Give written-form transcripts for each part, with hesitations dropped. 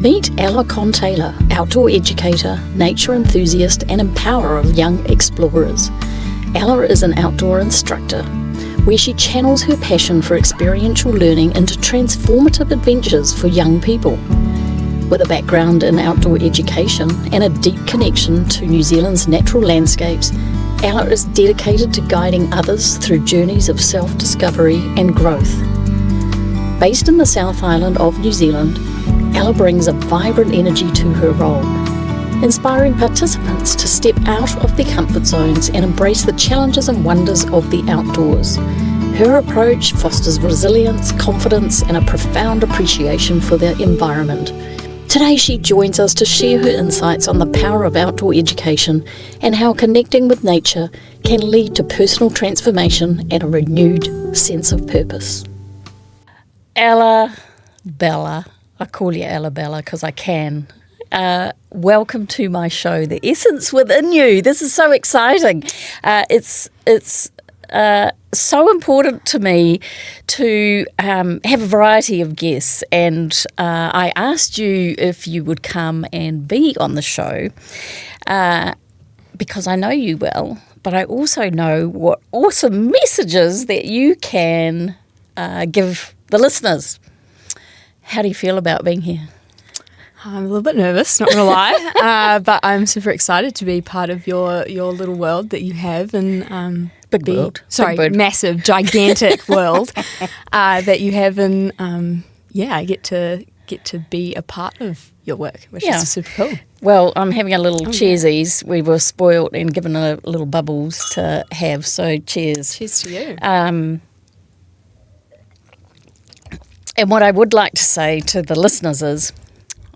Meet Ella Kohn-Taylor, outdoor educator, nature enthusiast and empowerer of young explorers. Ella is an outdoor instructor, where she channels her passion for experiential learning into transformative adventures for young people. With a background in outdoor education and a deep connection to New Zealand's natural landscapes, Ella is dedicated to guiding others through journeys of self-discovery and growth. Based in the South Island of New Zealand, Ella brings a vibrant energy to her role, inspiring participants to step out of their comfort zones and embrace the challenges and wonders of the outdoors. Her approach fosters resilience, confidence, and a profound appreciation for the environment. Today she joins us to share her insights on the power of outdoor education and how connecting with nature can lead to personal transformation and a renewed sense of purpose. Ella Bella, I call you Ella Bella because I can. Welcome to my show, The Essence Within You. This is so exciting. It's so important to me to have a variety of guests, and I asked you if you would come and be on the show because I know you well, but I also know what awesome messages that you can give the listeners. How do you feel about being here? I'm a little bit nervous, not going to lie, but I'm super excited to be part of your little world that you have, and Big world. Massive, gigantic world that you have, and I get to be a part of your work, which is super cool. Well, I'm having a little cheersies. We were spoilt and given a little bubbles to have, so cheers. Cheers to you. And what I would like to say to the listeners is,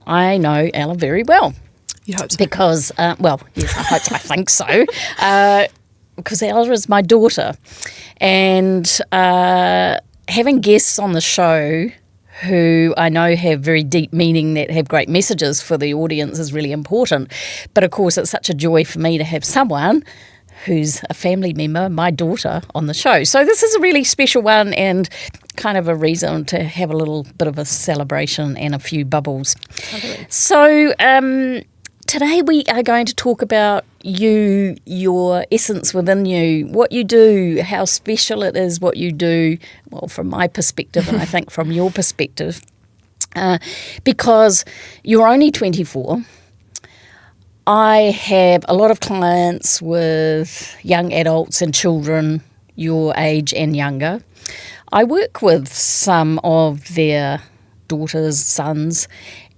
I know Ella very well. You hope so? Because, yes, I think so. Because Ella is my daughter. And having guests on the show who I know have very deep meaning, that have great messages for the audience, is really important. But, of course, it's such a joy for me to have someone who's a family member, my daughter, on the show. So this is a really special one and kind of a reason to have a little bit of a celebration and a few bubbles. Totally. So today we are going to talk about you, your essence within you, what you do, how special it is what you do, well, from my perspective and I think from your perspective, because you're only 24. I have a lot of clients with young adults and children your age and younger. I work with some of their daughters, sons,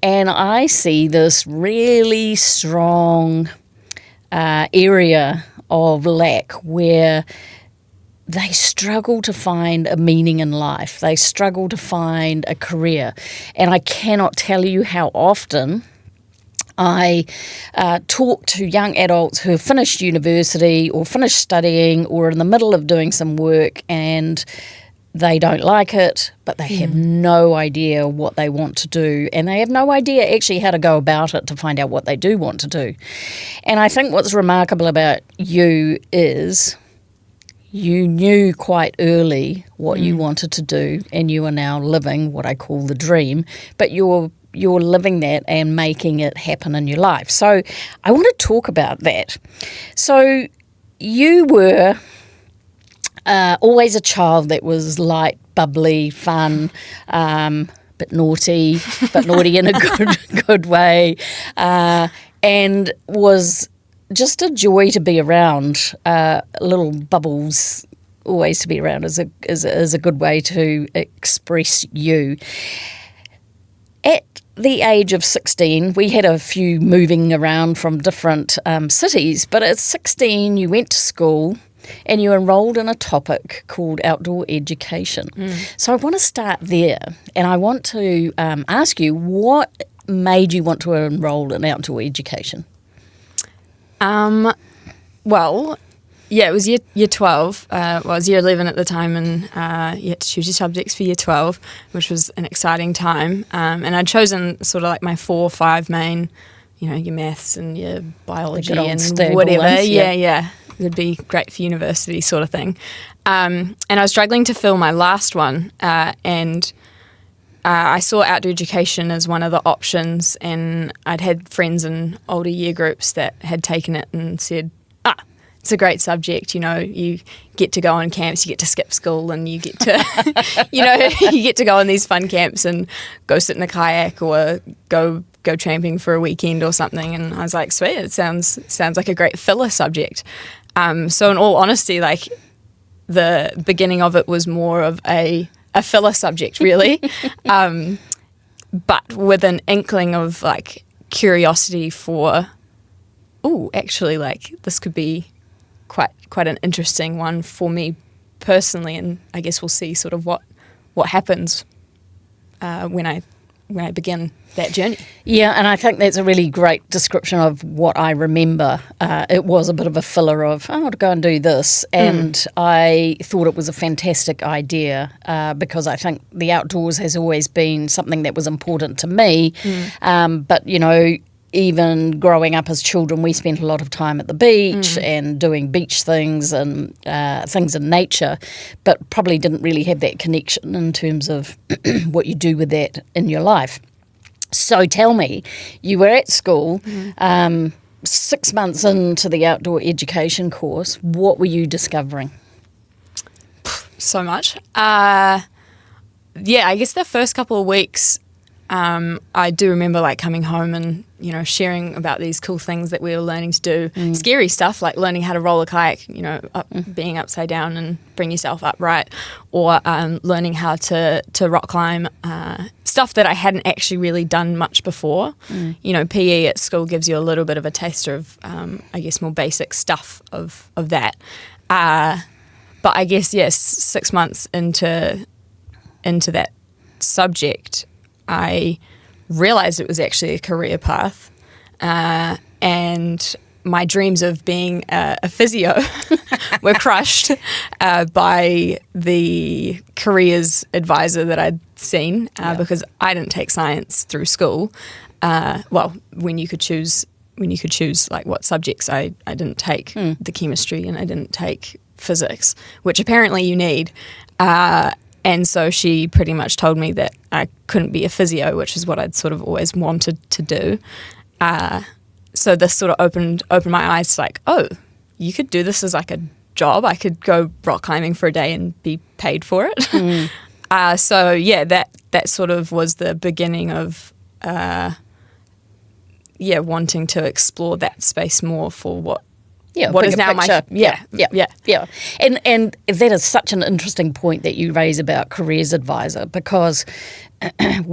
and I see this really strong area of lack where they struggle to find a meaning in life. They struggle to find a career. And I cannot tell you how often I talk to young adults who have finished university or finished studying or in the middle of doing some work and they don't like it, but they have no idea what they want to do, and they have no idea actually how to go about it to find out what they do want to do. And I think what's remarkable about you is you knew quite early what you wanted to do, and you are now living what I call the dream, but you're living that and making it happen in your life. So I want to talk about that. So you were always a child that was light, bubbly, fun, bit naughty in a good way, and was just a joy to be around. Little bubbles always to be around is a good way to express you. At the age of 16, we had a few moving around from different cities, but at 16 you went to school and you enrolled in a topic called outdoor education. So I want to start there, and I want to ask you, what made you want to enroll in outdoor education? It was year 12. I was year 11 at the time, and you had to choose your subjects for year 12, which was an exciting time. And I'd chosen sort of like my 4 or 5 main, your maths and your biology and whatever. Ones, yeah. It'd be great for university sort of thing. And I was struggling to fill my last one, and I saw outdoor education as one of the options, and I'd had friends in older year groups that had taken it and said, it's a great subject, you get to go on camps, you get to skip school, and you get to, you get to go on these fun camps and go sit in a kayak or go tramping for a weekend or something. And I was like, sweet, it sounds like a great filler subject. So in all honesty, like the beginning of it was more of a filler subject, really, but with an inkling of like curiosity for, actually, like this could be quite an interesting one for me personally, and I guess we'll see sort of what happens when I begin that journey. Yeah, and I think that's a really great description of what I remember. It was a bit of a filler of, I want to go and do this, and I thought it was a fantastic idea because I think the outdoors has always been something that was important to me, but, even growing up as children, we spent a lot of time at the beach and doing beach things and things in nature, but probably didn't really have that connection in terms of what you do with that in your life. So tell me, you were at school, 6 months into the outdoor education course. What were you discovering? So much. I guess the first couple of weeks, I do remember like coming home and, sharing about these cool things that we were learning to do. Scary stuff like learning how to roll a kayak, being upside down and bring yourself upright, or learning how to rock climb, stuff that I hadn't actually really done much before. PE at school gives you a little bit of a taster of, I guess, more basic stuff of that. But I guess, yes, 6 months into that subject, I realised it was actually a career path, and my dreams of being a physio were crushed by the careers advisor that I'd seen because I didn't take science through school. When you could choose like what subjects, I didn't take the chemistry and I didn't take physics, which apparently you need. And so she pretty much told me that I couldn't be a physio, which is what I'd sort of always wanted to do. So this sort of opened my eyes to like, you could do this as like a job. I could go rock climbing for a day and be paid for it. So yeah, that sort of was the beginning of wanting to explore that space more for what is now picture. Yeah. And that is such an interesting point that you raise about careers advisor, because I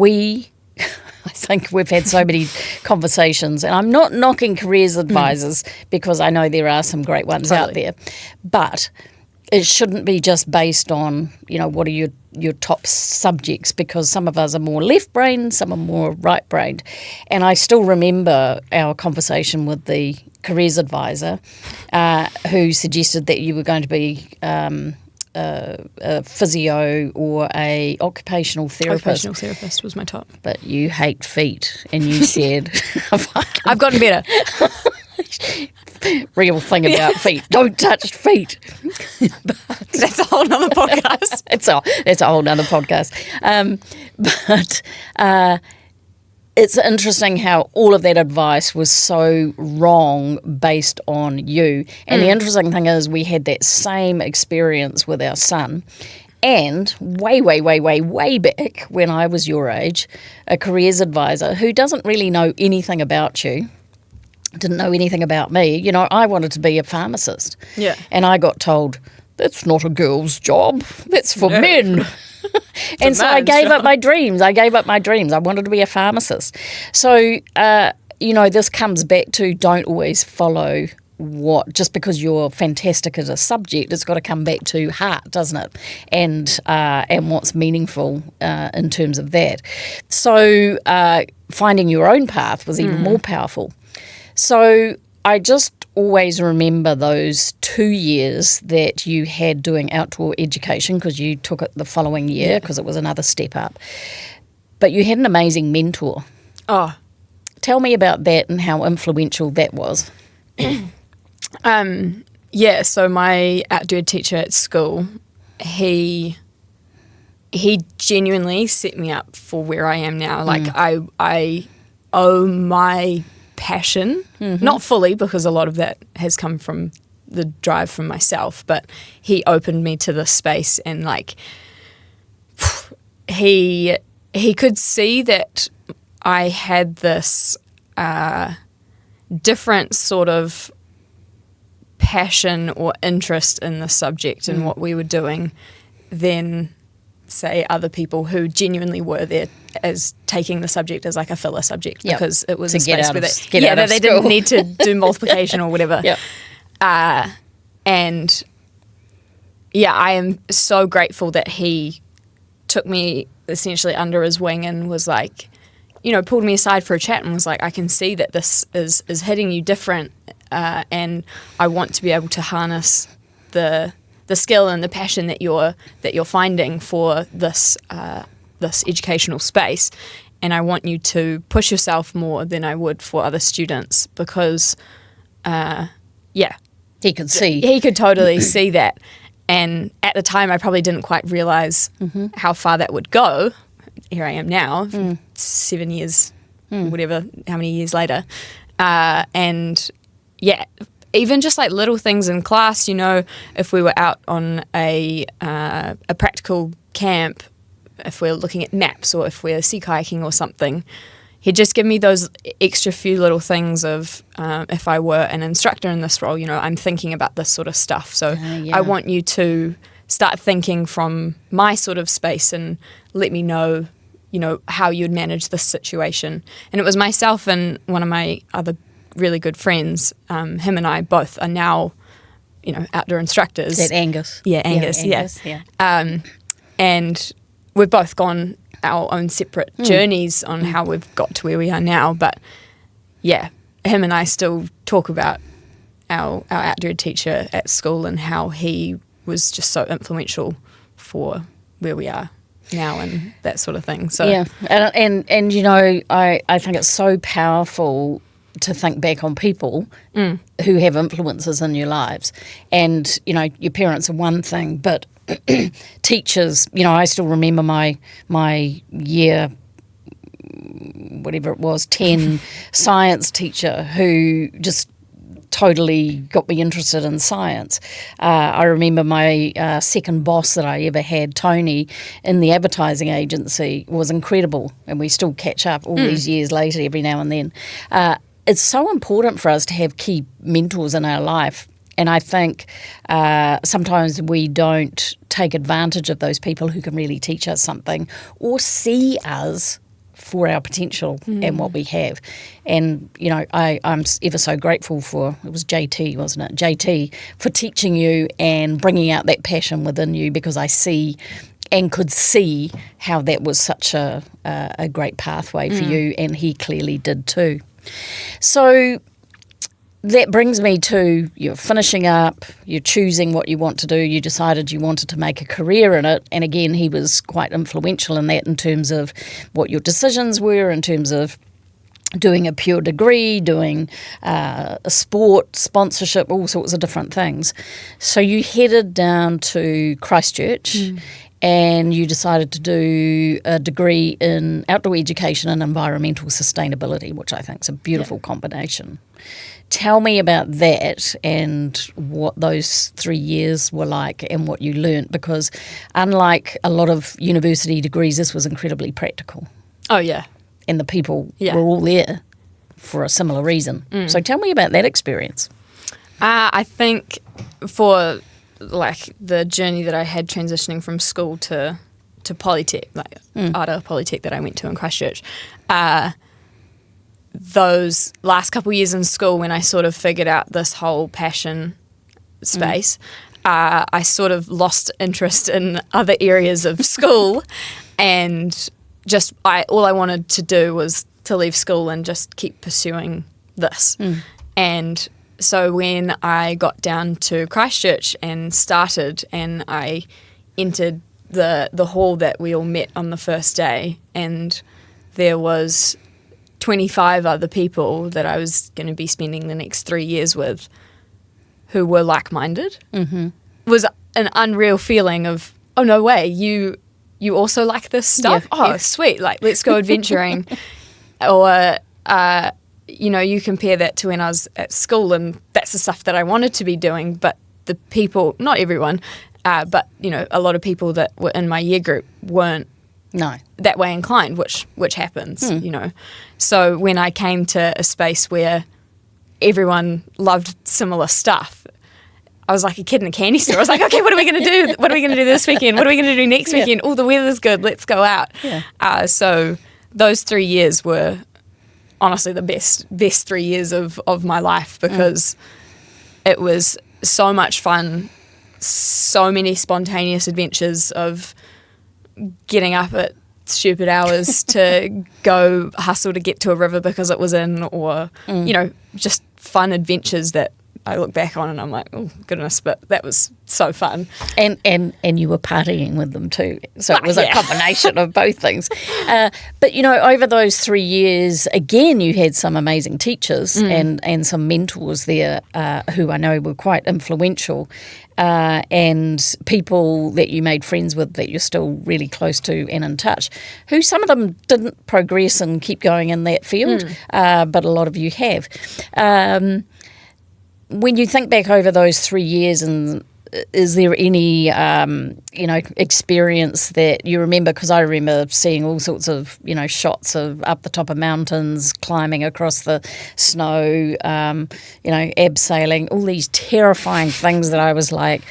think we've had so many conversations, and I'm not knocking careers advisors because I know there are some great ones out there, but it shouldn't be just based on, what are your top subjects, because some of us are more left-brained, some are more right-brained. And I still remember our conversation with the careers advisor who suggested that you were going to be a physio or a occupational therapist. Occupational therapist was my top. But you hate feet, and you said... I've gotten better. Real thing about feet. Don't touch feet. That's a whole nother podcast. That's a whole nother podcast. But it's interesting how all of that advice was so wrong based on you. And the interesting thing is we had that same experience with our son. And way, way, way, way, way back when I was your age, a careers advisor who doesn't really know anything about you, didn't know anything about me. I wanted to be a pharmacist. Yeah. And I got told, that's not a girl's job. That's for men. And so I gave up my dreams. I wanted to be a pharmacist. So, this comes back to don't always follow just because you're fantastic as a subject, it's got to come back to heart, doesn't it? And what's meaningful in terms of that. So finding your own path was even more powerful. So I just always remember those 2 years that you had doing outdoor education, because you took it the following year because it was another step up. But you had an amazing mentor. Oh. Tell me about that and how influential that was. So my outdoor teacher at school, he he genuinely set me up for where I am now. Like I owe my passion, not fully, because a lot of that has come from the drive from myself, but he opened me to this space, and like he could see that I had this different sort of passion or interest in the subject and what we were doing than, say, other people who genuinely were there as taking the subject as like a filler subject because it was a space where they didn't need to do multiplication or whatever. And yeah, I am so grateful that he took me essentially under his wing and was like, you know, pulled me aside for a chat and was like, I can see that this is hitting you different, and I want to be able to harness the skill and the passion that you're finding for this educational space, and I want you to push yourself more than I would for other students because, he could see. He could totally see that, and at the time I probably didn't quite realize how far that would go. Here I am now, 7 years, whatever, how many years later. And yeah, even just like little things in class, you know, if we were out on a practical camp, if we're looking at maps or if we're sea kayaking or something, he'd just give me those extra few little things of if I were an instructor in this role, you know, I'm thinking about this sort of stuff. So I want you to start thinking from my sort of space and let me know, you know, how you'd manage this situation. And it was myself and one of my other really good friends, him and I both are now, you know, outdoor instructors. Is that Angus? Yeah, Angus, yeah. And we've both gone our own separate journeys on how we've got to where we are now. But yeah, him and I still talk about our outdoor teacher at school and how he was just so influential for where we are now and that sort of thing. So yeah, and you know, I think it's so powerful to think back on people who have influences in your lives. And you know, your parents are one thing, but teachers, you know, I still remember my year, whatever it was, 10 science teacher who just totally got me interested in science. I remember my second boss that I ever had, Tony, in the advertising agency was incredible, and we still catch up all these years later every now and then. It's so important for us to have key mentors in our life, and I think sometimes we don't take advantage of those people who can really teach us something or see us for our potential and what we have. And, you know, I'm ever so grateful for, it was JT, wasn't it? JT, for teaching you and bringing out that passion within you, because I see and could see how that was such a great pathway for you, and he clearly did too. So that brings me to you're finishing up, you're choosing what you want to do, you decided you wanted to make a career in it, and again, he was quite influential in that in terms of what your decisions were, in terms of doing a pure degree, doing a sport, sponsorship, all sorts of different things. So you headed down to Christchurch and you decided to do a degree in outdoor education and environmental sustainability, which I think is a beautiful combination. Tell me about that and what those 3 years were like and what you learnt, because unlike a lot of university degrees, this was incredibly practical. Oh, yeah. And the people were all there for a similar reason. So tell me about that experience. I think for like the journey that I had transitioning from school to Polytech, like Ata Polytech that I went to in Christchurch, those last couple of years in school when I sort of figured out this whole passion space, I sort of lost interest in other areas of school, and just all I wanted to do was to leave school and just keep pursuing this. And so when I got down to Christchurch and started, and I entered the hall that we all met on the first day, and there was 25 other people that I was going to be spending the next 3 years with who were like-minded, was an unreal feeling of, oh, no way, you you also like this stuff? Yeah, yeah. Sweet, like let's go adventuring. Or, you compare that to when I was at school, and that's the stuff that I wanted to be doing, but the people, not everyone, but, a lot of people that were in my year group weren't that way inclined, which happens, So when I came to a space where everyone loved similar stuff, I was like a kid in a candy store. I was like, okay, what are we going to do? What are we going to do this weekend? What are we going to do next weekend? Oh, the weather's good. Let's go out. Yeah. So those 3 years were honestly the best 3 years of my life, because it was so much fun, so many spontaneous adventures of getting up at stupid hours to go hustle to get to a river because it was in, or, just fun adventures that I look back on and I'm like, oh goodness, but that was so fun. And you were partying with them too. So it was a combination of both things. But, over those 3 years, again, you had some amazing teachers and some mentors there who I know were quite influential, and people that you made friends with that you're still really close to and in touch, who some of them didn't progress and keep going in that field, but a lot of you have. When you think back over those 3 years, and is there any, experience that you remember? Because I remember seeing all sorts of, shots of up the top of mountains, climbing across the snow, abseiling, all these terrifying things that I was like,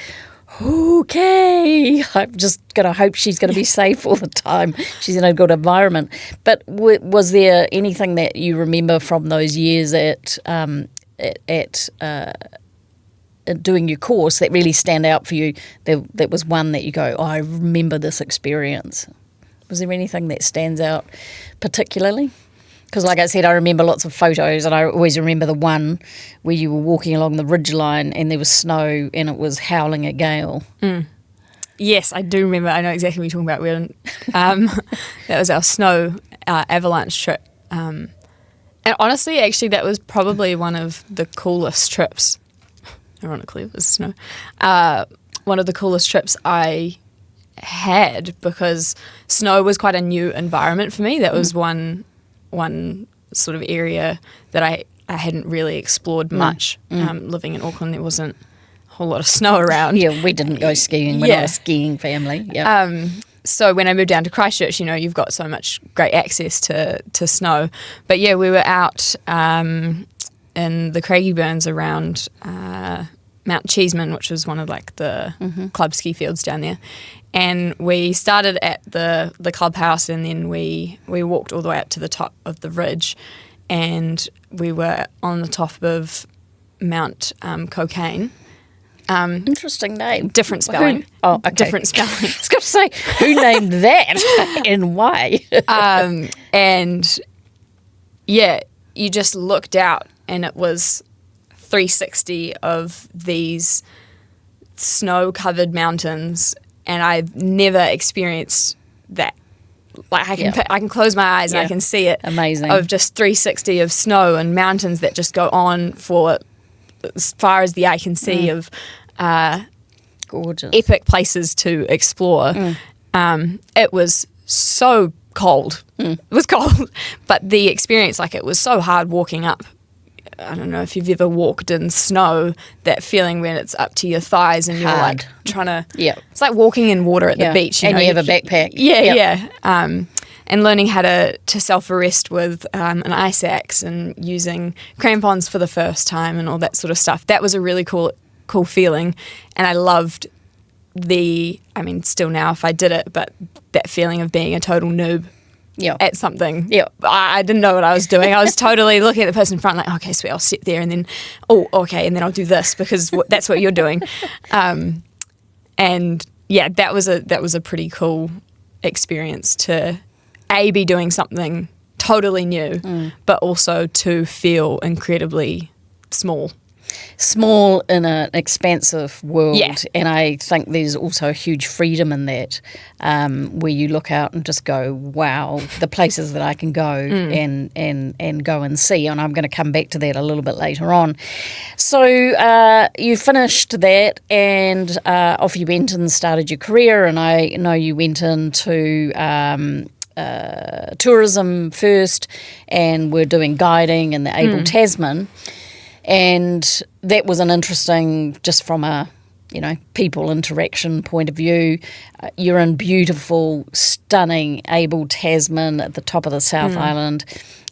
okay, I'm just going to hope she's going to be safe all the time. She's in a good environment. But was there anything that you remember from those years at doing your course that really stand out for you? That was one that you go, I remember this experience. Was there anything that stands out particularly? Because like I said, I remember lots of photos, and I always remember the one where you were walking along the ridgeline and there was snow and it was howling a gale. Yes, I do remember. I know exactly what you're talking about. That was our snow avalanche trip. And honestly, actually, that was probably one of the coolest trips. Ironically, it was snow. One of the coolest trips I had, because snow was quite a new environment for me. That was one sort of area that I hadn't really explored much. Living in Auckland, there wasn't a whole lot of snow around. Yeah, we didn't go skiing. We're not a skiing family. Yeah. So when I moved down to Christchurch, you've got so much great access to snow. But yeah, we were out in the Craigieburns around Mount Cheeseman, which was one of like the club ski fields down there. And we started at the clubhouse, and then we walked all the way up to the top of the ridge, and we were on the top of Mount Cocaine. Interesting name. Different spelling. Okay. Different spelling. I was going to say, who named that and why? And yeah, you just looked out and it was 360 of these snow-covered mountains, and I've never experienced that. Like I can close my eyes and I can see it. Amazing. Of just 360 of snow and mountains that just go on for as far as the eye can see, of gorgeous, epic places to explore. It was so cold. It was cold, but the experience, like, it was so hard walking up. I don't know if you've ever walked in snow, that feeling when it's up to your thighs and you're like trying to, it's like walking in water at the beach. You have a backpack. And learning how to self-arrest with an ice axe and using crampons for the first time and all that sort of stuff. That was a really cool feeling, and I loved still now if I did it, but that feeling of being a total noob at something. I didn't know what I was doing. I was totally looking at the person in front like, okay, sweet, I'll sit there, and then, and then I'll do this because that's what you're doing. And yeah, that was a pretty cool experience to be doing something totally new, but also to feel incredibly small. small in an expansive world. Yeah. And I think there's also a huge freedom in that, where you look out and just go, wow, the places that I can go and go and see. And I'm going to come back to that a little bit later on. So you finished that, and off you went and started your career. And I know you went into tourism first, and we're doing guiding in the Able Tasman. And that was an interesting, just from a, people interaction point of view. You're in beautiful, stunning Able Tasman at the top of the South Island.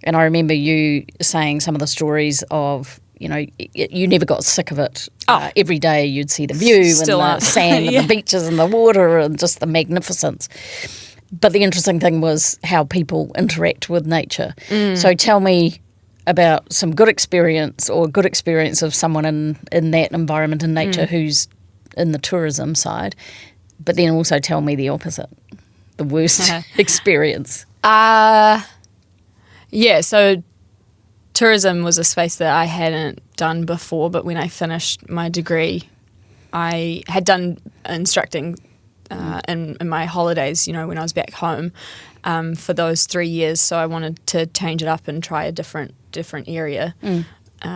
And I remember you saying some of the stories of, you never got sick of it. Every day you'd see the view and the sand and the beaches and the water and just the magnificence. But the interesting thing was how people interact with nature. So tell me about some good experience or good experience of someone in that environment in nature who's in the tourism side, but then also tell me the opposite, the worst experience. So tourism was a space that I hadn't done before, but when I finished my degree, I had done instructing in my holidays, when I was back home for those 3 years. So I wanted to change it up and try a different area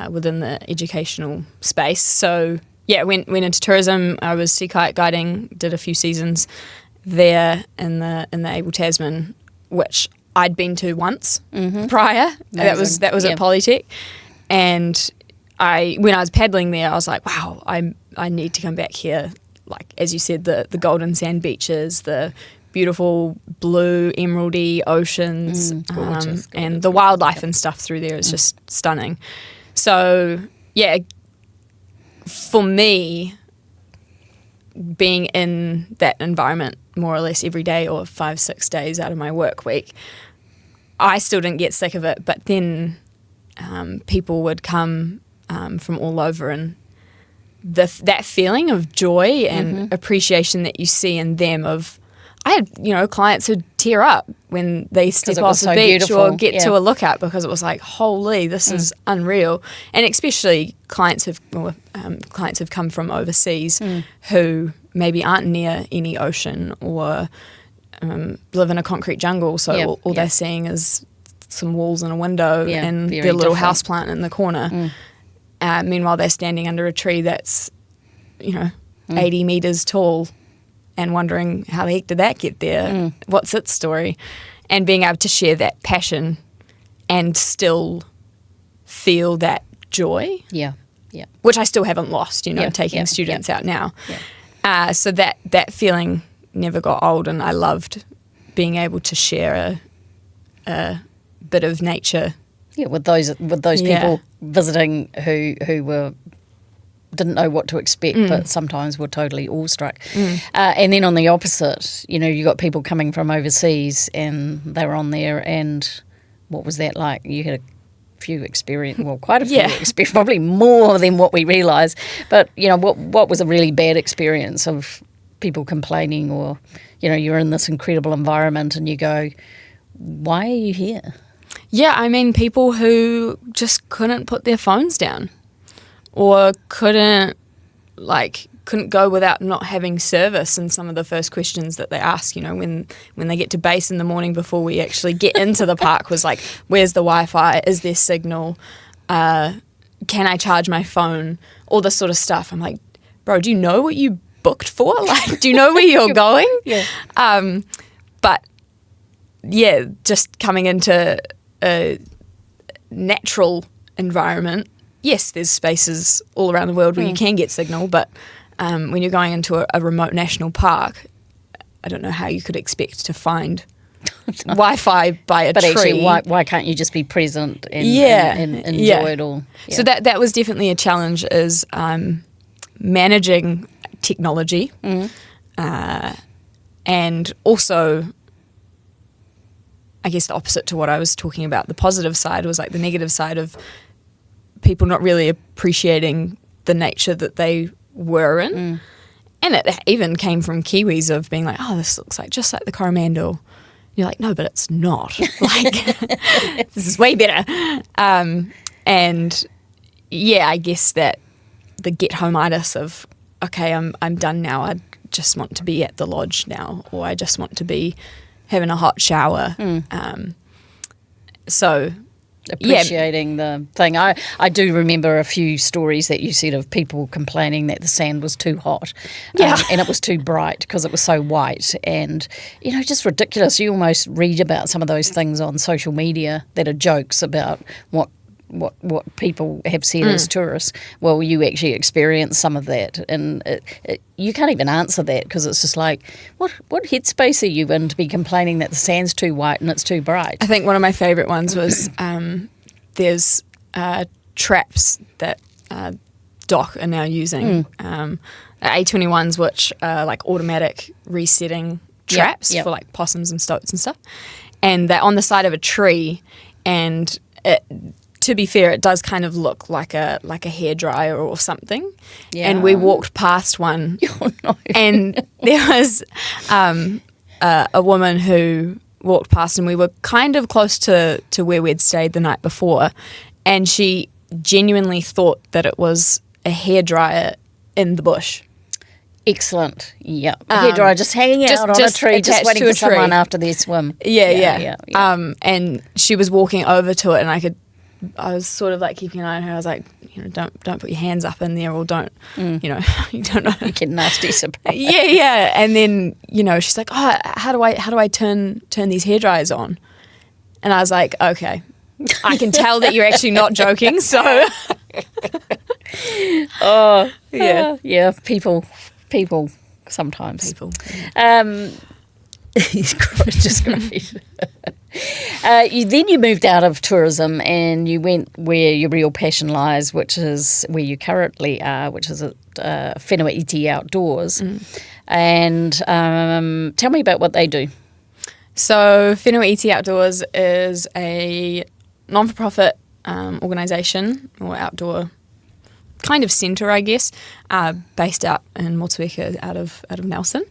within the educational space. So went into tourism. I was sea kayak guiding, did a few seasons there in the Able Tasman, which I'd been to once prior. Amazing. That was at Polytech, and when I was paddling there, I was like, wow, I need to come back here. Like, as you said, the golden sand beaches, the beautiful blue emeraldy oceans, gorgeous, and the wildlife and stuff through there is just stunning. So for me, being in that environment more or less every day or 5-6 days out of my work week, I still didn't get sick of it. But then people would come from all over, and that feeling of joy and appreciation that you see in them of, I had, clients who'd tear up when they step off the beach beautiful. Or get to a lookout, because it was like, holy, this is unreal. And especially clients who've come from overseas who maybe aren't near any ocean or live in a concrete jungle, so all they're seeing is some walls and a window and their little houseplant in the corner. Meanwhile, they're standing under a tree that's, 80 metres tall, and wondering, how the heck did that get there? What's its story? And being able to share that passion and still feel that joy. Yeah. Which I still haven't lost, taking students out now. So that feeling never got old, and I loved being able to share a bit of nature. Yeah, with those people visiting who didn't know what to expect, but sometimes were totally awestruck. And then on the opposite, you got people coming from overseas, and they were on there, and what was that like? You had a few experience, quite a few experience, probably more than what we realise. But what was a really bad experience of people complaining, or you're in this incredible environment and you go, why are you here? Yeah, I mean, people who just couldn't put their phones down, or couldn't go without not having service. And some of the first questions that they ask, when they get to base in the morning before we actually get into the park, was like, where's the Wi-Fi? Is there signal? Can I charge my phone? All this sort of stuff. I'm like, bro, do you know what you booked for? Like, do you know where you're going? But just coming into a natural environment, yes, there's spaces all around the world where you can get signal, but when you're going into a remote national park, I don't know how you could expect to find Wi-Fi by a tree. But actually, why can't you just be present and enjoy it all? So that was definitely a challenge, is managing technology, and also, I guess the opposite to what I was talking about, the positive side was like the negative side of people not really appreciating the nature that they were in. And it even came from Kiwis of being like, oh, this looks like just like the Coromandel. You're like, no, but it's not. Like, this is way better. And I guess that the get home-itis of, okay, I'm done now. I just want to be at the lodge now, or I just want to be having a hot shower. So appreciating the thing. I do remember a few stories that you said of people complaining that the sand was too hot and it was too bright because it was so white, and just ridiculous. You almost read about some of those things on social media that are jokes about what people have said as tourists. Well, you actually experience some of that, and you can't even answer that because it's just like, what headspace are you in to be complaining that the sand's too white and it's too bright? I think one of my favourite ones was there's traps that DOC are now using, A21s, which are like automatic resetting traps for like possums and stoats and stuff, and they're on the side of a tree, and to be fair, it does kind of look like a hairdryer or something. Yeah. And we walked past one, and there was a woman who walked past, and we were kind of close to where we'd stayed the night before, and she genuinely thought that it was a hairdryer in the bush. Excellent. Yeah. Hairdryer just hanging out on a tree, just waiting for someone after their swim. Yeah. And she was walking over to it, and I was sort of like keeping an eye on her. I was like, don't put your hands up in there, or don't, you don't know. You get nasty surprise. Yeah. And then, she's like, oh, how do I turn these hairdryers on? And I was like, okay, I can tell that you're actually not joking. So, yeah, people sometimes. It's just great. You moved out of tourism and you went where your real passion lies, which is where you currently are, which is at Whenua Iti Outdoors. And tell me about what they do. So Whenua Iti Outdoors is a non-for-profit organisation or outdoor kind of centre, I guess, based out in Motueka out of Nelson.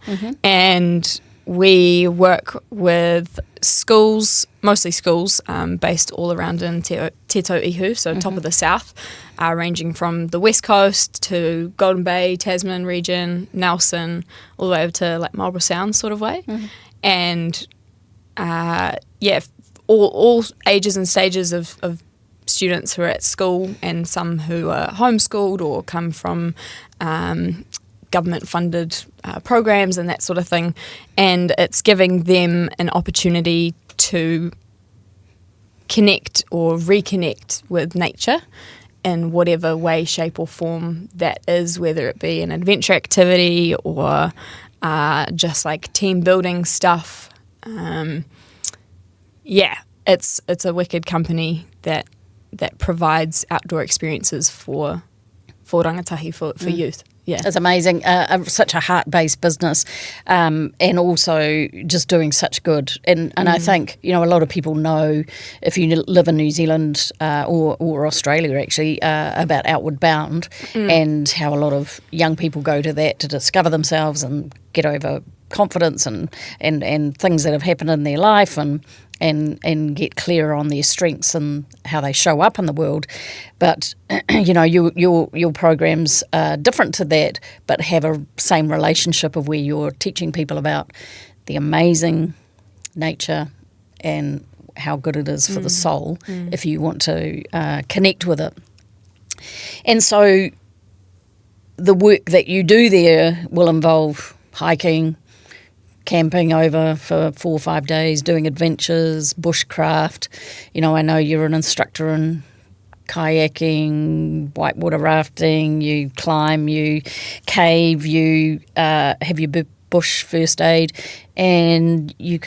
And we work with schools, mostly schools, based all around in Te Tauihu, so top of the south, ranging from the west coast to Golden Bay, Tasman region, Nelson, all the way over to like Marlborough Sound sort of way. And all ages and stages of students who are at school, and some who are homeschooled or come from government-funded programs and that sort of thing, and it's giving them an opportunity to connect or reconnect with nature in whatever way, shape or form that is, whether it be an adventure activity or just like team building stuff. It's a wicked company that provides outdoor experiences for rangatahi, for youth. Yeah, it's amazing. Such a heart-based business, and also just doing such good. And I think a lot of people know, if you live in New Zealand or Australia actually, about Outward Bound and how a lot of young people go to that to discover themselves and get over confidence and things that have happened in their life and get clearer on their strengths and how they show up in the world. But your programs are different to that, but have a same relationship of where you're teaching people about the amazing nature and how good it is for the soul if you want to connect with it. And so the work that you do there will involve hiking, camping over for 4 or 5 days, doing adventures, bushcraft. I know you're an instructor in kayaking, whitewater rafting, you climb, you cave, you have your bush first aid, and you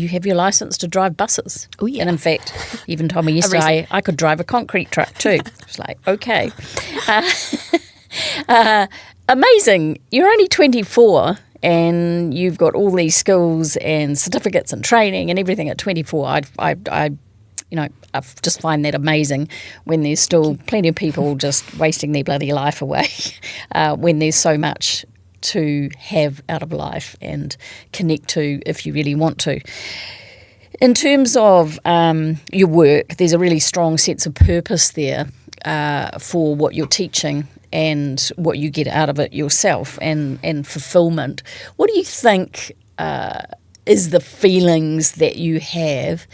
have your license to drive buses. Oh yeah. And in fact, you even told me yesterday I could drive a concrete truck too. It's like, okay. Amazing. You're only 24 and you've got all these skills and certificates and training and everything at 24. I just find that amazing when there's still plenty of people just wasting their bloody life away when there's so much to have out of life and connect to if you really want to. In terms of your work, there's a really strong sense of purpose there for what you're teaching. and what you get out of it yourself and fulfillment. What do you think is the feelings that you have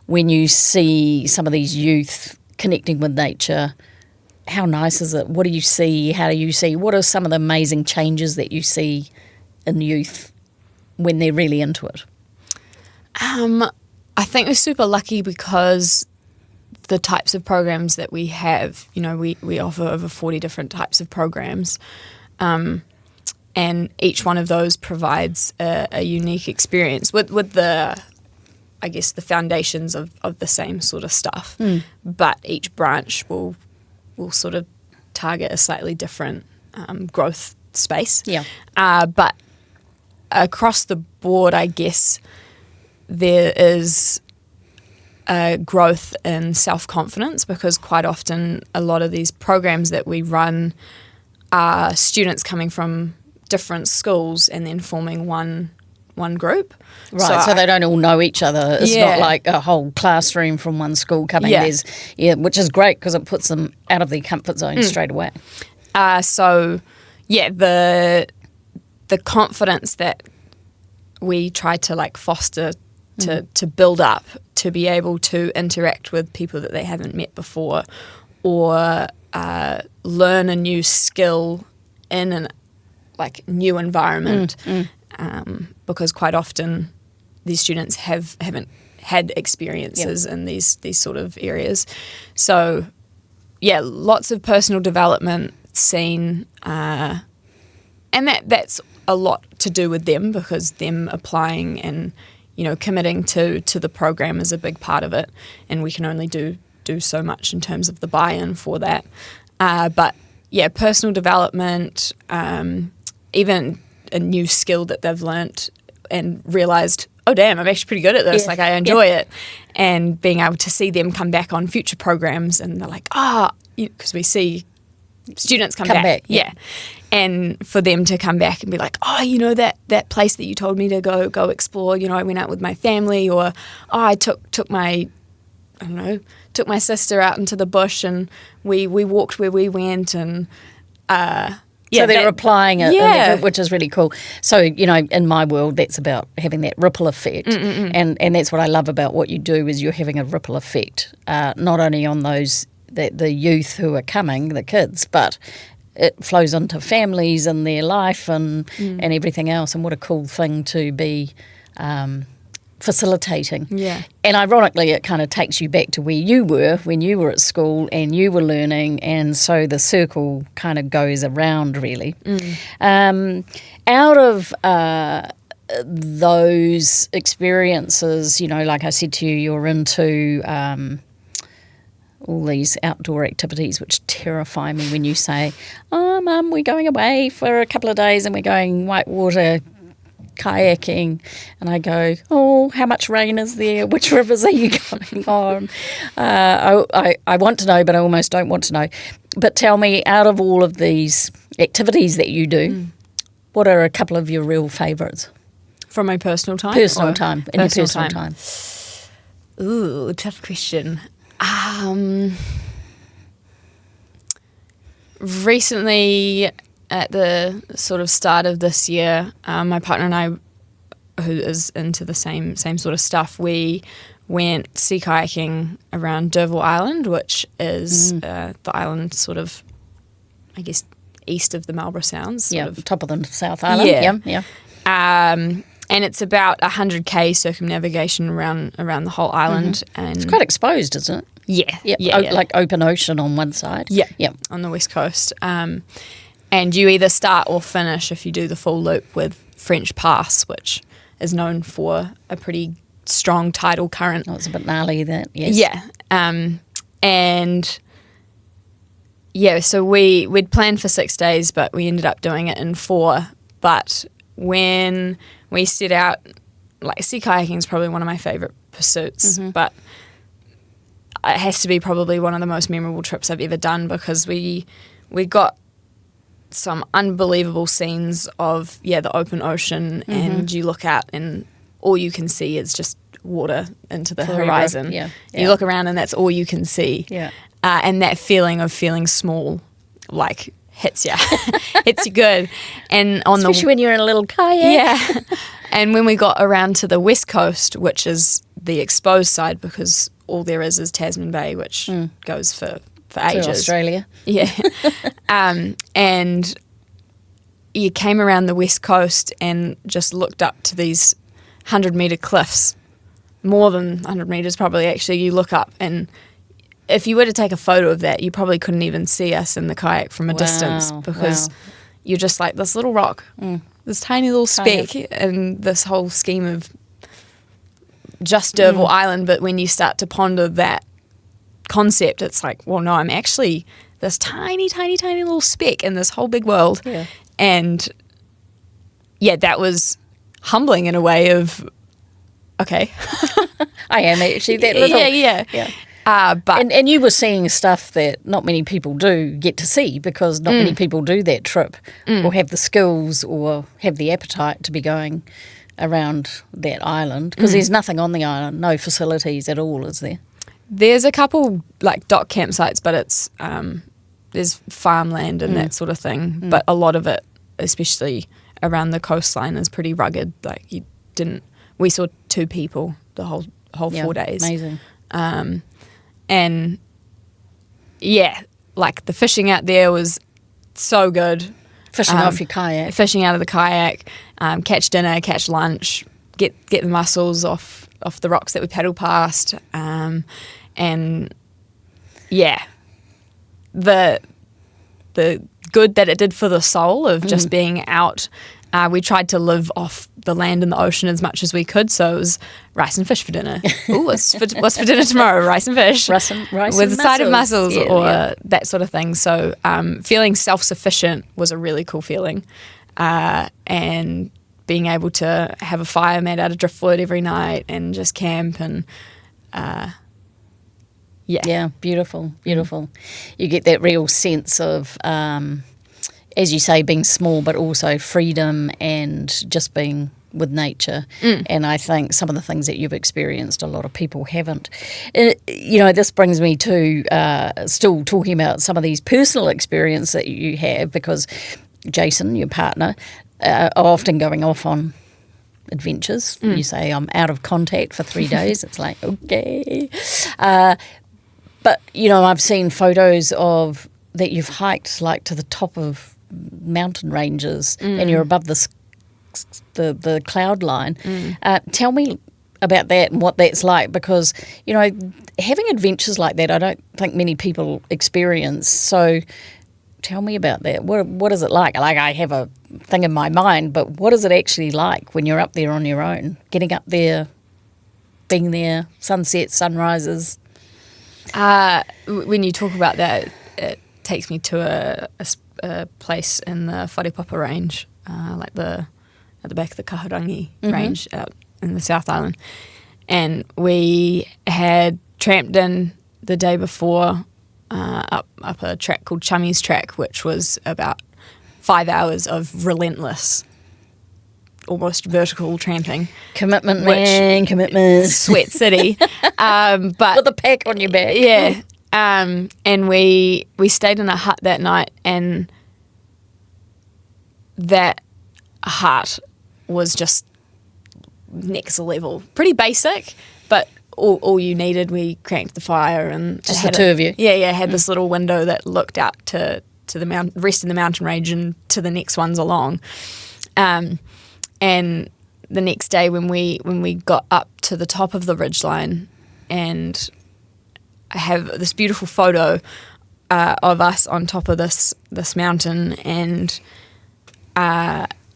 when you see some of these youth connecting with nature? How nice is it? What do you see? How do you see? What are some of the amazing changes that you see in youth when they're really into it? I think we're super lucky because the types of programs that we have, we offer over 40 different types of programs, and each one of those provides a unique experience with the, I guess, the foundations of the same sort of stuff. But each branch will sort of target a slightly different growth space. Yeah. But across the board, I guess there is a growth in self-confidence, because quite often a lot of these programs that we run are students coming from different schools and then forming one group. Right, so they don't all know each other. It's not like a whole classroom from one school coming. Which is great because it puts them out of their comfort zone straight away. The confidence that we try to foster to build up, to be able to interact with people that they haven't met before, or learn a new skill in an new environment. Because quite often these students haven't had experiences in these sort of areas. So, lots of personal development seen, and that's a lot to do with them, because them applying and committing to the program is a big part of it, and we can only do so much in terms of the buy-in for that. But personal development, even a new skill that they've learnt and realised, oh damn, I'm actually pretty good at this, I enjoy it, and being able to see them come back on future programs and they're like, because we see students come back. And for them to come back and be like, that place that you told me to go explore, I went out with my family, or I took my sister out into the bush and we walked where we went, and so they're applying it, which is really cool. So, in my world, that's about having that ripple effect. And that's what I love about what you do, is you're having a ripple effect, not only on those, the youth who are coming, the kids, but it flows into families and their life and everything else. And what a cool thing to be facilitating. Yeah. And ironically, it kind of takes you back to where you were when you were at school and you were learning, and so the circle kind of goes around, really. Out of those experiences, like I said to you, you're into all these outdoor activities which terrify me when you say, oh, Mum, we're going away for a couple of days and we're going whitewater kayaking, and I go, oh, how much rain is there? Which rivers are you going on? I want to know, but I almost don't want to know. But tell me, out of all of these activities that you do, what are a couple of your real favourites? From my personal time? Personal time. In your personal time. Ooh, tough question. Recently, at the sort of start of this year, my partner and I, who is into the same sort of stuff, we went sea kayaking around D'Urville Island, which is the island sort of, I guess, east of the Marlborough Sounds. Yeah, top of the South Island. Yeah. And it's about 100k circumnavigation around the whole island. And it's quite exposed, isn't it? Yeah. Like open ocean on one side. Yeah. On the west coast. And you either start or finish, if you do the full loop, with French Pass, which is known for a pretty strong tidal current. Oh, it's a bit gnarly, that, yes. Yeah. So we'd planned for 6 days, but we ended up doing it in 4. But when we set out, sea kayaking is probably one of my favourite pursuits, but it has to be probably one of the most memorable trips I've ever done, because we got some unbelievable scenes of the open ocean, and you look out and all you can see is just water into the horizon. You look around and that's all you can see. And that feeling of feeling small, hits you. Hits you good. And on Especially when you're in a little kayak. Yeah. And when we got around to the west coast, which is the exposed side, because all there is Tasman Bay, which goes for ages. To Australia. Yeah. And you came around the west coast and just looked up to these 100-metre cliffs, more than 100 metres probably, actually. You look up, and if you were to take a photo of that, you probably couldn't even see us in the kayak from a distance, because you're just like this little rock, this tiny little speck in this whole scheme of just D'Urville Island. But when you start to ponder that concept, it's like, well, no, I'm actually this tiny, tiny, tiny little speck in this whole big world. Yeah. And yeah, that was humbling in a way of, okay. I am actually that little. Yeah. But And you were seeing stuff that not many people do get to see, because not many people do that trip or have the skills or have the appetite to be going around that island, because there's nothing on the island, no facilities at all, is there? there's a couple like dock campsites, but it's there's farmland and that sort of thing. But a lot of it, especially around the coastline, is pretty rugged. Like we saw 2 people the whole 4 days. Amazing. And yeah, like the fishing out there was so good. Fishing off your kayak. Fishing out of the kayak, catch dinner, catch lunch, get the mussels off the rocks that we paddle past, and yeah, the good that it did for the soul of just being out. We tried to live off the land and the ocean as much as we could, so it was rice and fish for dinner. Ooh, what's for dinner tomorrow? Rice and fish. Rice with and a side of mussels. mussels or that sort of thing. So feeling self-sufficient was a really cool feeling. And being able to have a fire made out of driftwood every night and just camp and Yeah, beautiful. You get that real sense of, as you say, being small, but also freedom and just being with nature. And I think some of the things that you've experienced, a lot of people haven't. This brings me to still talking about some of these personal experiences that you have, because Jason, your partner, are often going off on adventures. You say, I'm out of contact for 3 days. It's like, okay. But, I've seen photos of that you've hiked like to the top of mountain ranges and you're above the cloud line. Tell me about that and what that's like, because, having adventures like that, I don't think many people experience. So tell me about that. What is it like? Like, I have a thing in my mind, but what is it actually like when you're up there on your own, getting up there, being there, sunsets, sunrises? When you talk about that, it takes me to a place in the Wharepapa range, at the back of the Kahurangi range out in the South Island. And we had tramped in the day before up a track called Chummy's Track, which was about 5 hours of relentless, almost vertical tramping. Commitment. Sweat city. But with a pack on your back. Yeah. And we stayed in a hut that night, and that hut was just next level. Pretty basic, but all you needed, we cranked the fire and just the 2 of you. Yeah, had this little window that looked out to the rest of the mountain range and to the next ones along. And the next day when we got up to the top of the ridgeline, and I have this beautiful photo of us on top of this mountain, and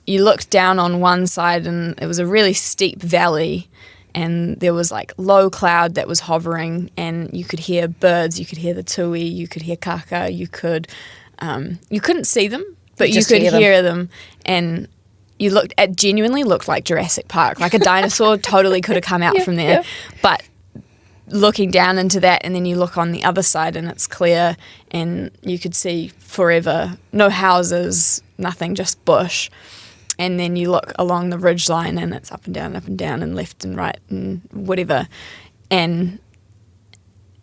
you looked down on one side and it was a really steep valley, and there was like low cloud that was hovering, and you could hear birds, you could hear the tui, you could hear kaka, you couldn't see them, but you could hear them. And it genuinely looked like Jurassic Park, like a dinosaur totally could have come out from there. But looking down into that, and then you look on the other side and it's clear and you could see forever, no houses, nothing, just bush. And then you look along the ridgeline and it's up and down and left and right and whatever. And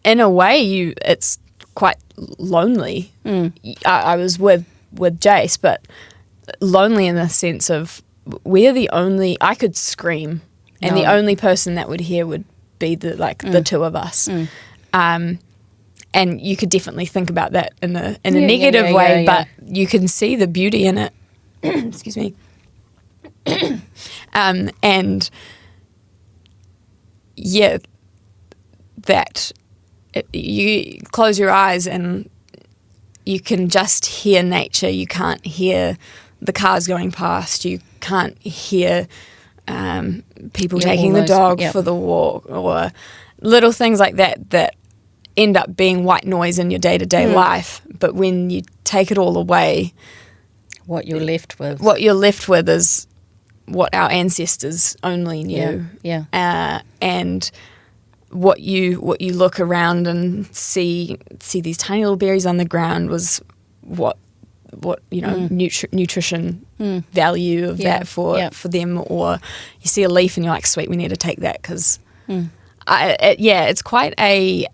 in a way, it's quite lonely. I was with with Jace, but lonely in the sense of we're the only. I could scream, and the only person that would hear would be the two of us. And you could definitely think about that in a negative way, but you can see the beauty in it. Excuse me. And yeah, that you close your eyes and you can just hear nature. You can't hear the cars going past. You can't hear people taking the dog for the walk, or little things like that end up being white noise in your day-to-day life. But when you take it all away, what you're left with is what our ancestors only knew. And what you look around and see these tiny little berries on the ground was what nutrition value of that for them. Or you see a leaf and you're like, sweet, we need to take that because it's quite a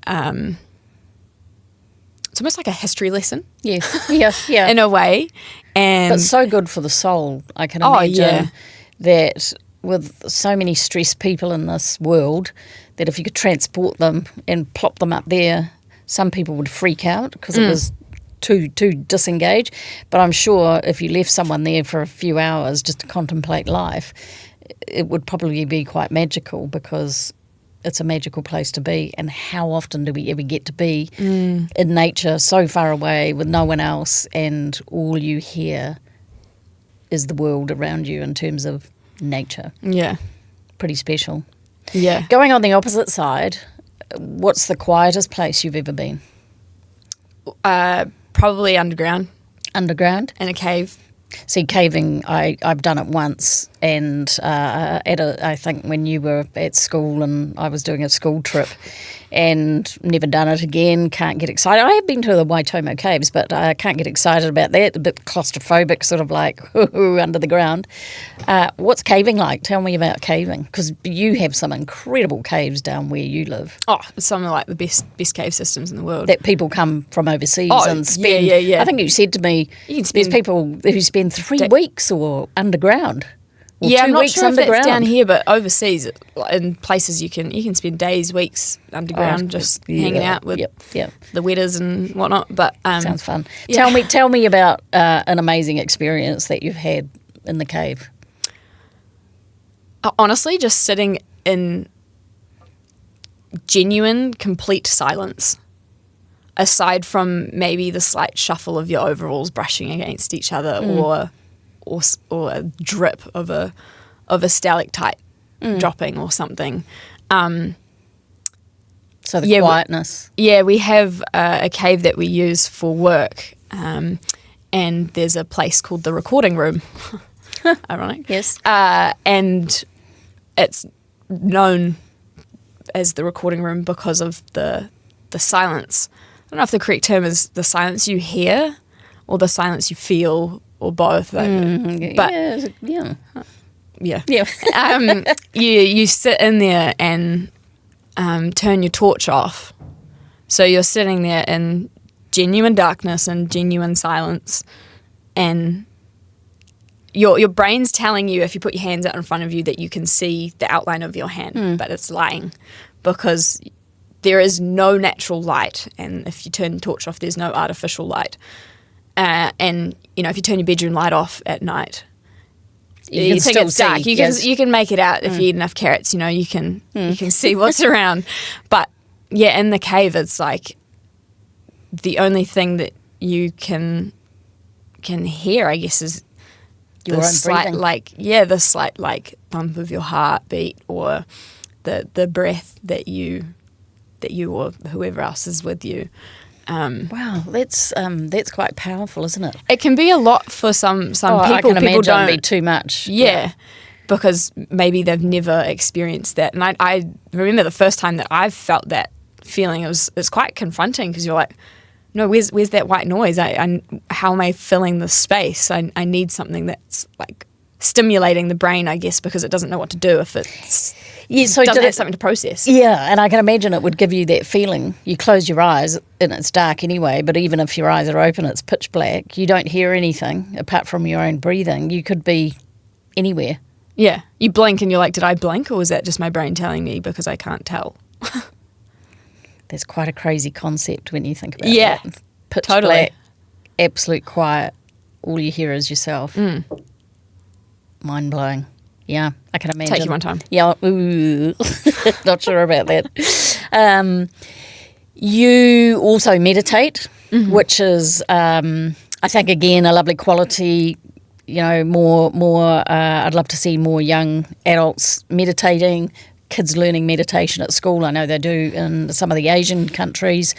it's almost like a history lesson. Yeah. In a way. But so good for the soul. I can imagine that with so many stressed people in this world, that if you could transport them and plop them up there, some people would freak out because it was too disengaged. But I'm sure if you left someone there for a few hours just to contemplate life, it would probably be quite magical, because it's a magical place to be. And how often do we ever get to be in nature so far away with no one else, and all you hear is the world around you in terms of nature? Yeah. Pretty special. Yeah. Going on the opposite side, what's the quietest place you've ever been? Probably underground. Underground? In a cave. See, caving, I've done it once, and I think when you were at school and I was doing a school trip, and never done it again, can't get excited. I have been to the Waitomo Caves, but I can't get excited about that, a bit claustrophobic, sort of like under the ground. What's caving like? Tell me about caving, because you have some incredible caves down where you live. Oh, some of like the best cave systems in the world. That people come from overseas and spend. Yeah. I think you said to me, there's people who spend 3 weeks or underground. Or 2 I'm not weeks sure if underground. that's down here, but overseas, in places you can spend days, weeks underground, just hanging out with the wetters and whatnot. But sounds fun. Tell me about an amazing experience that you've had in the cave. Honestly, just sitting in genuine, complete silence, aside from maybe the slight shuffle of your overalls brushing against each other, or a drip of a stalactite dropping or something. So the quietness. We have a cave that we use for work, and there's a place called the recording room. Ironic. Yes. And it's known as the recording room because of the silence. I don't know if the correct term is the silence you hear or the silence you feel, or both. But you sit in there and turn your torch off. So you're sitting there in genuine darkness and genuine silence, and your brain's telling you, if you put your hands out in front of you, that you can see the outline of your hand, but it's lying, because there is no natural light, and if you turn the torch off, there's no artificial light. And if you turn your bedroom light off at night, you think it's dark. You can make it out if you eat enough carrots. You can see what's around. But in the cave, it's like the only thing that you can hear, I guess, is your own breathing. The slight bump of your heartbeat, or the breath that you or whoever else is with you. Wow, that's quite powerful, isn't it? It can be a lot for some people. I can people imagine don't it'd be too much. Because maybe they've never experienced that. And I remember the first time that I've felt that feeling. It's quite confronting, because you're like, no, where's that white noise? How am I filling the space? I need something that's like stimulating the brain, I guess, because it doesn't know what to do if it's So doesn't have something to process. Yeah, and I can imagine it would give you that feeling. You close your eyes and it's dark anyway, but even if your eyes are open, it's pitch black. You don't hear anything apart from your own breathing. You could be anywhere. Yeah, you blink and you're like, did I blink, or was that just my brain telling me because I can't tell? That's quite a crazy concept when you think about it. Pitch totally. black, absolute quiet. All you hear is yourself. Mind blowing. Yeah, I can imagine. Take you one time. Yeah, ooh, not sure about that. You also meditate, which is, I think, again, a lovely quality. You know, more. I'd love to see more young adults meditating, kids learning meditation at school. I know they do in some of the Asian countries.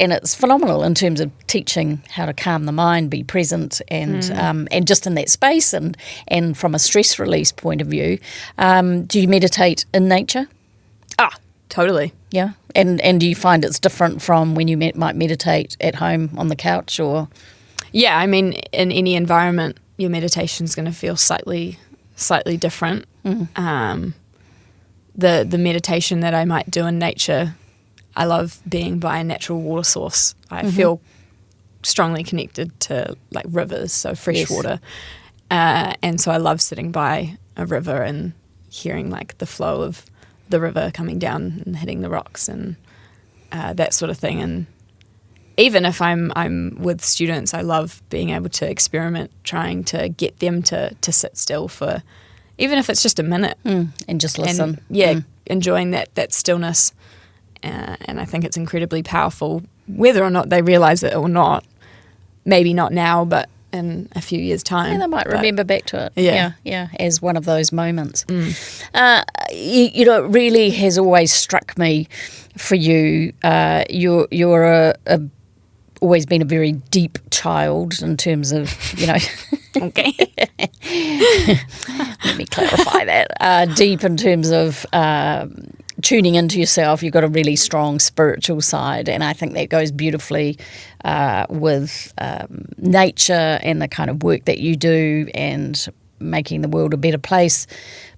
And it's phenomenal in terms of teaching how to calm the mind, be present, and just in that space, and from a stress release point of view. Do you meditate in nature? Totally. Yeah, and do you find it's different from when you might meditate at home on the couch, or? Yeah, I mean, in any environment, your meditation's going to feel slightly different. The meditation that I might do in nature, I love being by a natural water source. I feel strongly connected to like rivers, so fresh water. And so I love sitting by a river and hearing like the flow of the river coming down and hitting the rocks and that sort of thing. And even if I'm with students, I love being able to experiment, trying to get them to sit still for, even if it's just a minute. And just listen. And, enjoying that stillness. And I think it's incredibly powerful, whether or not they realise it or not. Maybe not now, but in a few years' time. Yeah, they might remember back to it. Yeah, as one of those moments. You know, it really has always struck me for you. You're always been a very deep child in terms of, you know. Okay. Let me clarify that. Deep in terms of tuning into yourself. You've got a really strong spiritual side, and I think that goes beautifully with nature and the kind of work that you do and making the world a better place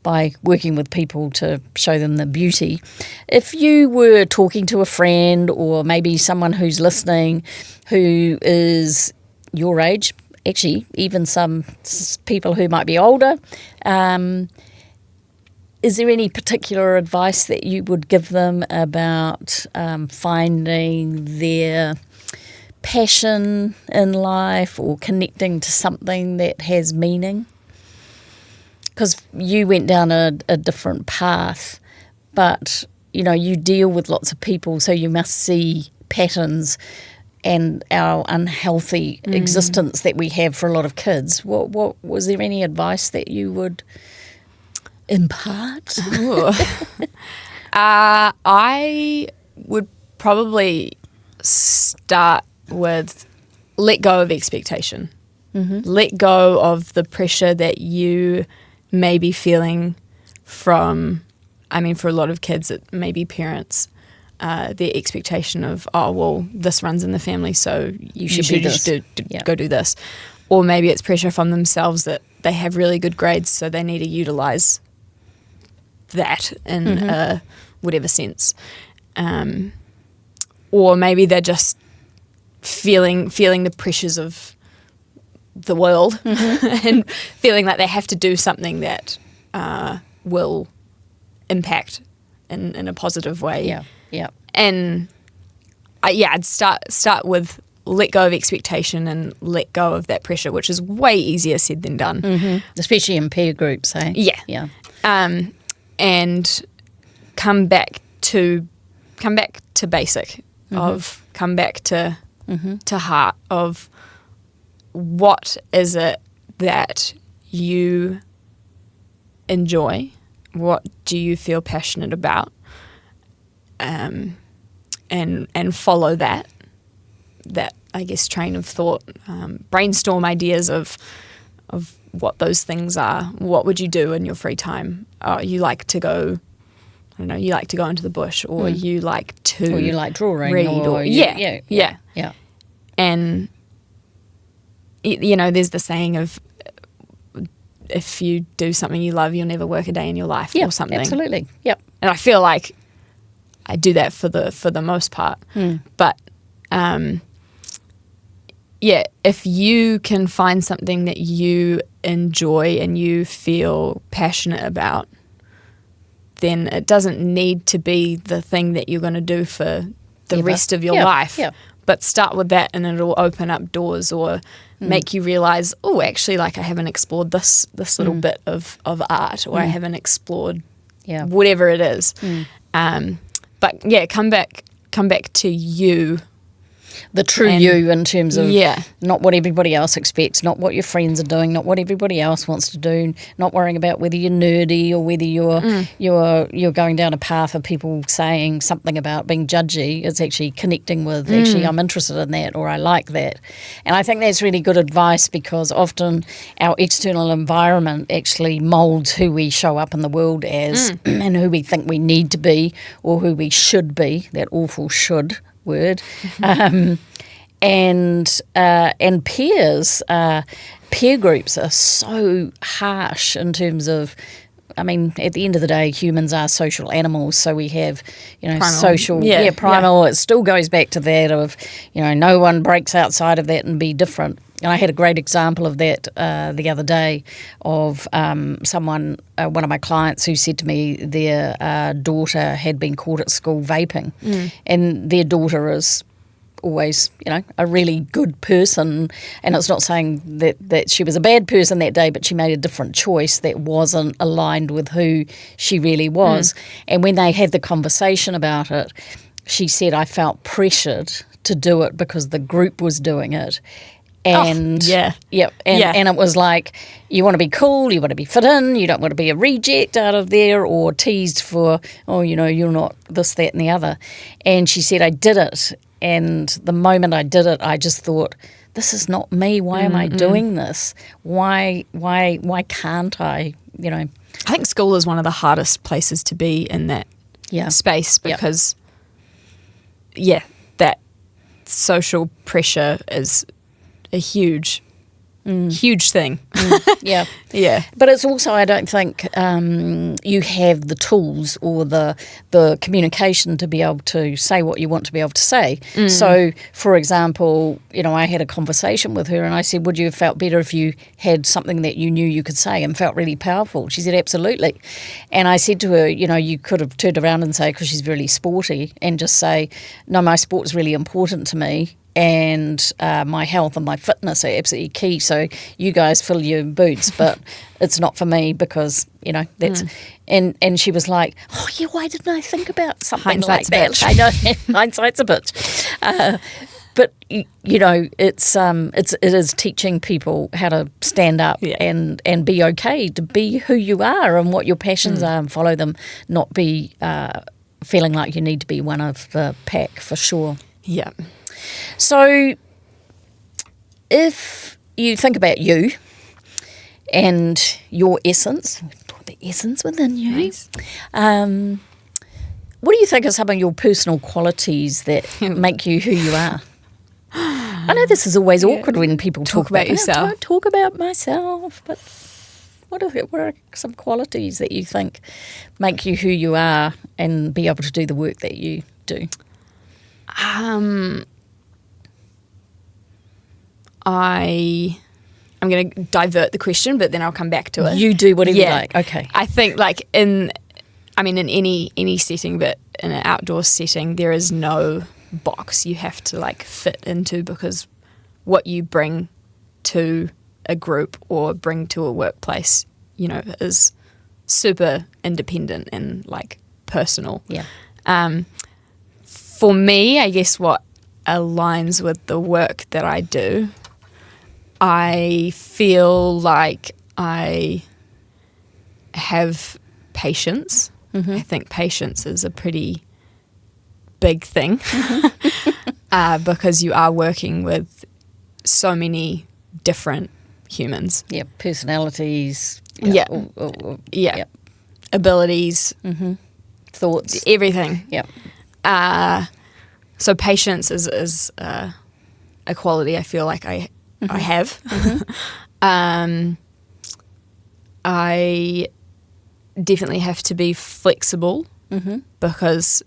by working with people to show them the beauty. If you were talking to a friend or maybe someone who's listening who is your age, actually even some people who might be older, is there any particular advice that you would give them about finding their passion in life or connecting to something that has meaning? Because you went down a different path, but, you know, you deal with lots of people, so you must see patterns and our unhealthy existence that we have for a lot of kids. What was there any advice that you would impart? I would probably start with let go of expectation. Let go of the pressure that you may be feeling from, I mean, for a lot of kids, it may be parents, their expectation of, oh, well, this runs in the family, so you should just go do this. Or maybe it's pressure from themselves that they have really good grades, so they need to utilise that in whatever sense. Or maybe they're just feeling the pressures of the world and feeling like they have to do something that will impact in a positive way. Yeah. And I'd start with let go of expectation and let go of that pressure, which is way easier said than done. Especially in peer groups, eh? Yeah. And come back to basic, of come back to heart of what is it that you enjoy, what do you feel passionate about, and follow that I guess train of thought, brainstorm ideas of what those things are. What would you do in your free time? You like to go, I don't know, you like to go into the bush, or you like to, or you like drawing, read, or yeah. And you know, there's the saying of if you do something you love, you'll never work a day in your life or something. Absolutely. Yep. And I feel like I do that for the most part. But if you can find something that you enjoy and you feel passionate about, then it doesn't need to be the thing that you're going to do for the rest of your life. Yeah. But start with that, and it'll open up doors or make you realize, oh, actually, like I haven't explored this little bit of art, or I haven't explored whatever it is. But yeah, come back to you. The true you, in terms of not what everybody else expects, not what your friends are doing, not what everybody else wants to do, not worrying about whether you're nerdy or whether you're going down a path of people saying something about being judgy. It's actually connecting with, actually, I'm interested in that, or I like that. And I think that's really good advice, because often our external environment actually moulds who we show up in the world as and who we think we need to be or who we should be, that awful should word, and peers, peer groups are so harsh in terms of, I mean, at the end of the day, humans are social animals, so we have, primal. Social, primal. It still goes back to that of, no one breaks outside of that and be different. And I had a great example of that the other day of someone, one of my clients, who said to me their daughter had been caught at school vaping, and their daughter is always, a really good person, and it's not saying that she was a bad person that day, but she made a different choice that wasn't aligned with who she really was. And when they had the conversation about it, she said, I felt pressured to do it because the group was doing it. And and it was like, you want to be cool, you want to be fit in, you don't want to be a reject out of there or teased for, you're not this, that and the other. And she said, I did it, and the moment I did it, I just thought, this is not me. Why am I doing this? Why can't I, I think school is one of the hardest places to be in that space, because that social pressure is a huge thing. But it's also, I don't think you have the tools or the communication to be able to say what you want to be able to say. So, for example, I had a conversation with her and I said, would you have felt better if you had something that you knew you could say and felt really powerful? She said, absolutely. And I said to her, you could have turned around and say, because she's really sporty, and just say, no, my sport's really important to me, and my health and my fitness are absolutely key. So you guys fill your boots, but it's not for me, because that's. And she was like, "Oh yeah, why didn't I think about something like that?" I know, hindsight's a bitch. But it is teaching people how to stand up and be okay to be who you are and what your passions are, and follow them, not be feeling like you need to be one of the pack, for sure. Yeah. So if you think about you and your essence, the essence within you, nice. What do you think are some of your personal qualities that make you who you are? I know this is always awkward when people talk about yourself. I don't talk about myself, but what are some qualities that you think make you who you are and be able to do the work that you do? I'm going to divert the question, but then I'll come back to it. You do whatever you like. Okay. I think in any setting, but in an outdoor setting, there is no box you have to fit into, because what you bring to a group or bring to a workplace, is super independent and personal. Yeah. For me, I guess what aligns with the work that I do, I feel like I have patience. I think patience is a pretty big thing because you are working with so many different humans. Yeah, personalities. Abilities. Thoughts. Everything. Yeah. So patience is a quality I feel like I have. I definitely have to be flexible because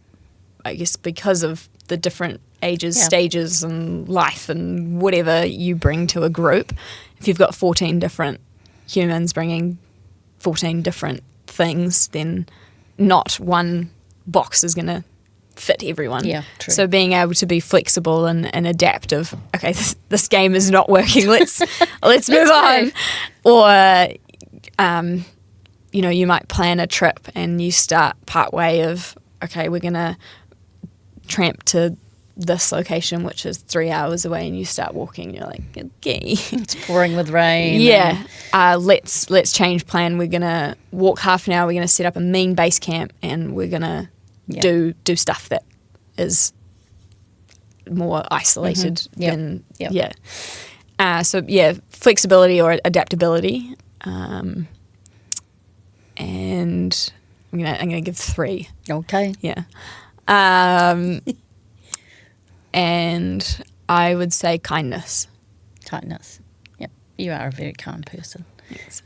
of the different ages, stages and life and whatever you bring to a group. If you've got 14 different humans bringing 14 different things, then not one box is going to fit everyone. Yeah, true. So being able to be flexible and adaptive. Okay, this game is not working. Let's move on. Or you might plan a trip and you start part way of, okay, we're going to tramp to this location, which is 3 hours away, and you start walking. You're like, okay, it's pouring with rain. Yeah, let's change plan. We're gonna walk half an hour. We're gonna set up a mean base camp, and we're gonna do stuff that is more isolated than flexibility or adaptability. And I'm gonna give 3. Okay. Yeah. And I would say kindness. Kindness. Yep. You are a very kind person. Yes.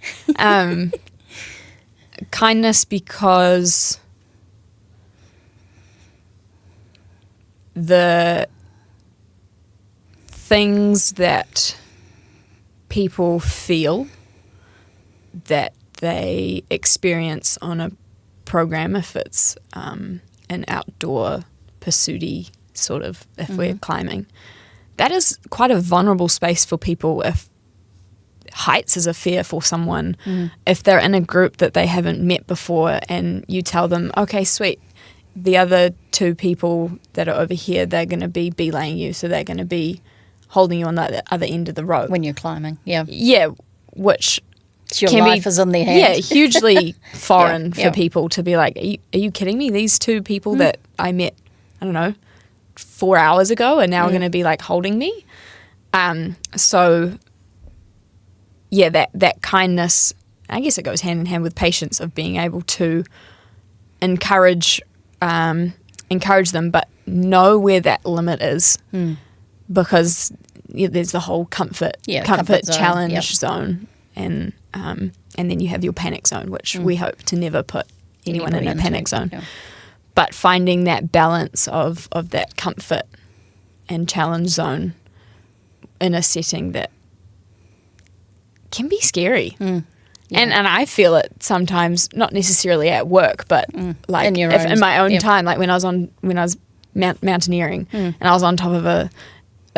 Kindness because the things that people feel that they experience on a program, if it's an outdoor pursuity sort of, if we're climbing, that is quite a vulnerable space for people. If heights is a fear for someone, if they're in a group that they haven't met before and you tell them, okay, sweet, the other 2 people that are over here, they're going to be belaying you, so they're going to be holding you on the other end of the rope. When you're climbing, which your life is in their hands. Yeah, hugely foreign for people to be like, are you kidding me? These 2 people that I met, I don't know, 4 hours ago are now going to be like holding me. So yeah, that kindness, I guess it goes hand in hand with patience, of being able to encourage them, but know where that limit is, because there's the whole comfort challenge zone, and then you have your panic zone, which we hope to never put anyone in a panic zone. Yeah. But finding that balance of that comfort and challenge zone in a setting that can be scary. And I feel it sometimes, not necessarily at work, but like in my own time, like when I was mountaineering and I was on top of a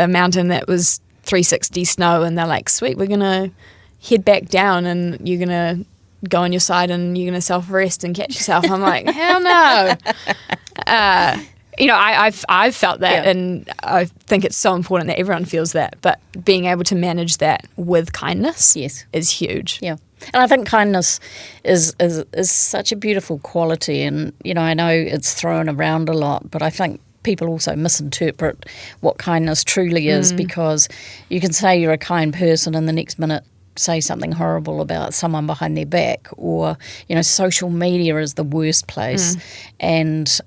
mountain that was 360 snow, and they're like, sweet, we're going to head back down and you're going to go on your side and you're going to self-arrest and catch yourself. I'm like, hell no. I've felt that, and I think it's so important that everyone feels that. But being able to manage that with kindness is huge. Yeah. And I think kindness is such a beautiful quality. And, I know it's thrown around a lot, but I think people also misinterpret what kindness truly is, because you can say you're a kind person and the next minute say something horrible about someone behind their back, or social media is the worst place, and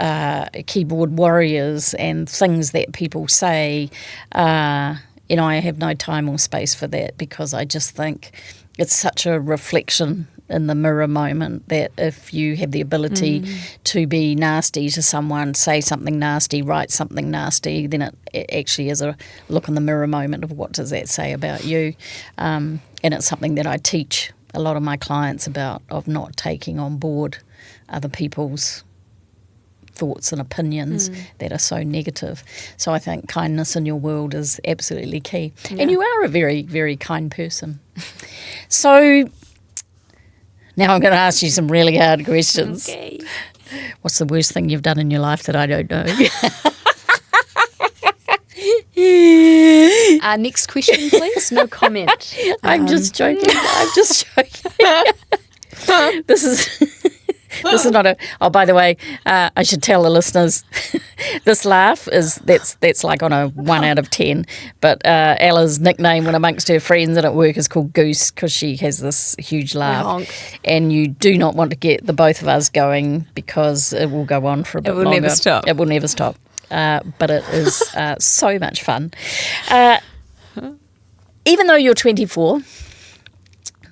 keyboard warriors and things that people say, I have no time or space for that, because I just think it's such a reflection in the mirror moment that if you have the ability to be nasty to someone, say something nasty, write something nasty, then it actually is a look in the mirror moment of what does that say about you. And it's something that I teach a lot of my clients about, of not taking on board other people's thoughts and opinions that are so negative. So I think kindness in your world is absolutely key. Yeah. And you are a very, very kind person. So now I'm going to ask you some really hard questions. Okay. What's the worst thing you've done in your life that I don't know? Next question, please. No comment. I'm just joking. This is not a. Oh, by the way, I should tell the listeners, this laugh that's like on a 1 out of 10. But Ella's nickname when amongst her friends and at work is called Goose, because she has this huge laugh. Honk. And you do not want to get the both of us going, because it will go on for a bit longer. It will never stop. It will never stop. But it is so much fun. Even though you're 24,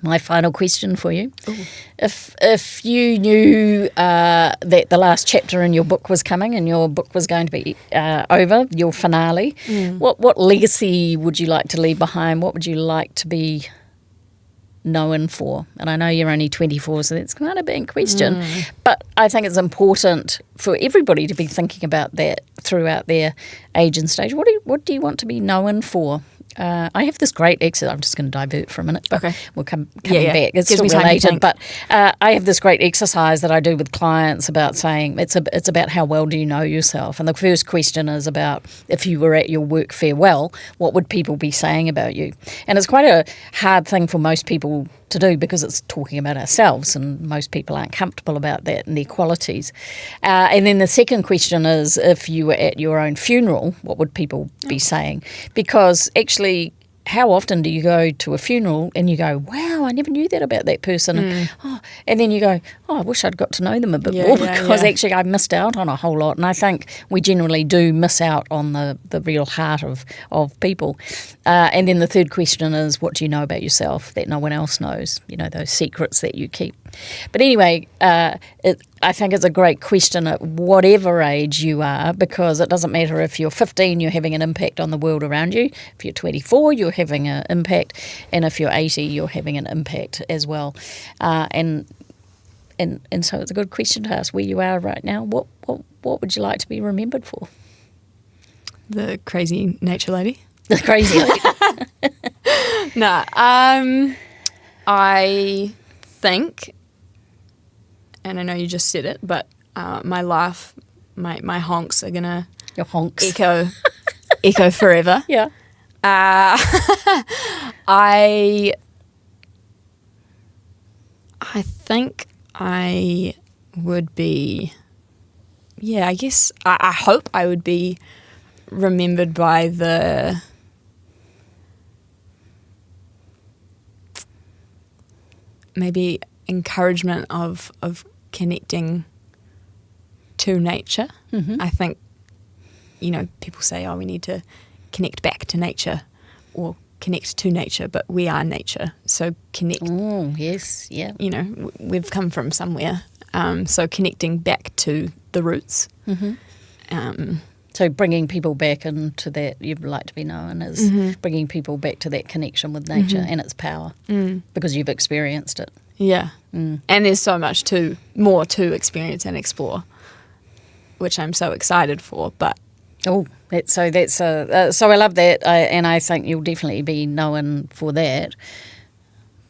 My final question for you. Ooh. If you knew that the last chapter in your book was coming and your book was going to be over, your finale, what legacy would you like to leave behind? What would you like to be known for? And I know you're only 24, so that's kind of a big question. But I think it's important for everybody to be thinking about that throughout their age and stage. What do you want to be known for? I have this great exercise. I'm just going to divert for a minute, but we'll come back. It's still related, but I have this great exercise that I do with clients about saying it's about how well do you know yourself. And the first question is about if you were at your work farewell, what would people be saying about you? And it's quite a hard thing for most people to do because it's talking about ourselves, and most people aren't comfortable about that and their qualities. And then the second question is if you were at your own funeral, what would people be saying? Because actually, how often do you go to a funeral and you go, wow, I never knew that about that person. And then you go, oh, I wish I'd got to know them a bit more because actually I missed out on a whole lot. And I think we generally do miss out on the real heart of people. And then the third question is, what do you know about yourself that no one else knows? You know, those secrets that you keep. But anyway, I think it's a great question at whatever age you are, because it doesn't matter if you're 15, you're having an impact on the world around you. If you're 24, you're having an impact. And if you're 80, you're having an impact as well. And so it's a good question to ask where you are right now. What would you like to be remembered for? The crazy nature lady. The crazy lady. No, I think, and I know you just said it, but my laugh, my honks are gonna your honks echo forever. Yeah. I think I would be. Yeah, I guess I hope I would be remembered by the maybe encouragement of connecting to nature. I think, people say, oh, we need to connect back to nature or connect to nature, but we are nature. So connect. Oh, yes, yeah. We've come from somewhere. So connecting back to the roots. So bringing people back into that you'd like to be known as bringing people back to that connection with nature and its power because you've experienced it. Yeah. And there's so much more to experience and explore, which I'm so excited for. But so I love that, and I think you'll definitely be known for that.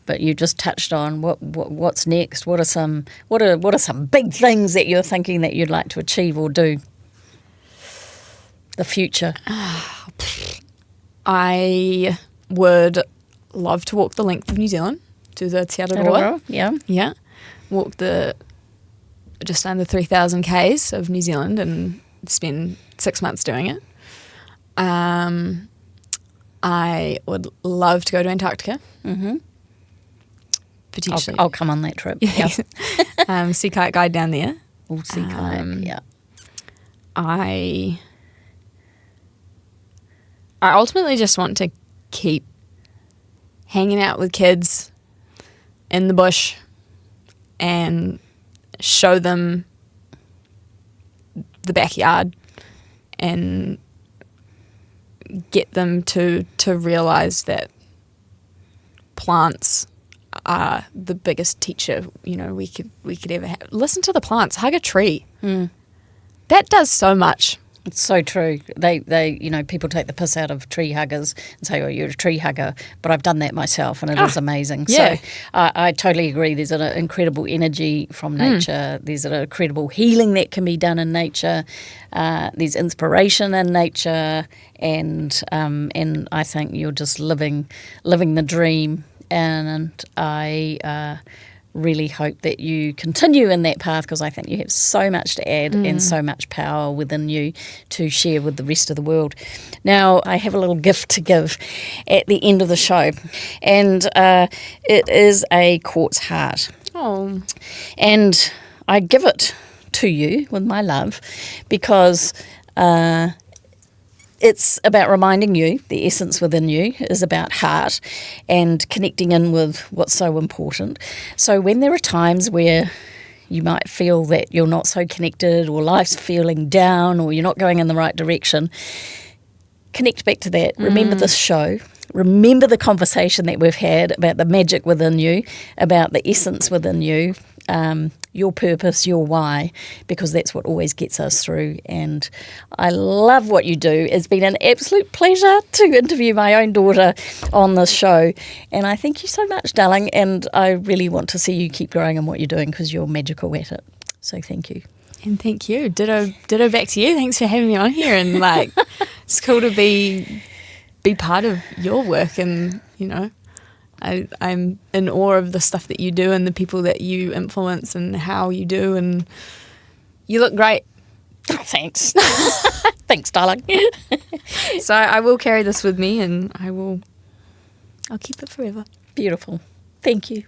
But you just touched on what's next. What are some big things that you're thinking that you'd like to achieve or do? The future. I would love to walk the length of New Zealand, to the Te Araroa. Yeah. Walk the just under 3,000 Ks of New Zealand and spend 6 months doing it. I would love to go to Antarctica. Potentially. I'll come on that trip. Yeah. Sea kayak guide down there. We'll sea kayak, yeah. I ultimately just want to keep hanging out with kids in the bush and show them the backyard and get them to realise that plants are the biggest teacher, we could ever have. Listen to the plants, hug a tree. That does so much. It's so true. They people take the piss out of tree huggers and say, oh, you're a tree hugger. But I've done that myself and it is amazing. Yeah. So I totally agree. There's an incredible energy from nature. There's an incredible healing that can be done in nature. There's inspiration in nature. And I think you're just living the dream. And I really hope that you continue in that path because I think you have so much to add and so much power within you to share with the rest of the world. Now, I have a little gift to give at the end of the show, and it is a quartz heart. Oh. And I give it to you with my love because it's about reminding you the essence within you is about heart and connecting in with what's so important. So when there are times where you might feel that you're not so connected or life's feeling down or you're not going in the right direction, connect back to that. Remember this show. Remember the conversation that we've had about the magic within you, about the essence within you, your purpose, your why, because that's what always gets us through. And I love what you do. It's been an absolute pleasure to interview my own daughter on this show. And I thank you so much, darling. And I really want to see you keep growing in what you're doing because you're magical at it. So thank you. And thank you. Ditto back to you. Thanks for having me on here. And like, it's cool to be part of your work. And, you know, I'm in awe of the stuff that you do and the people that you influence and how you do. And you look great. Oh, thanks. Thanks, darling. So I will carry this with me and I'll keep it forever. Beautiful. Thank you.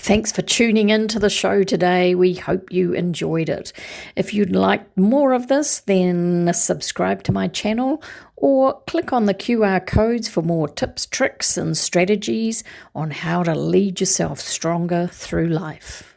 Thanks for tuning in to the show today. We hope you enjoyed it. If you'd like more of this, then subscribe to my channel or click on the QR codes for more tips, tricks, and strategies on how to lead yourself stronger through life.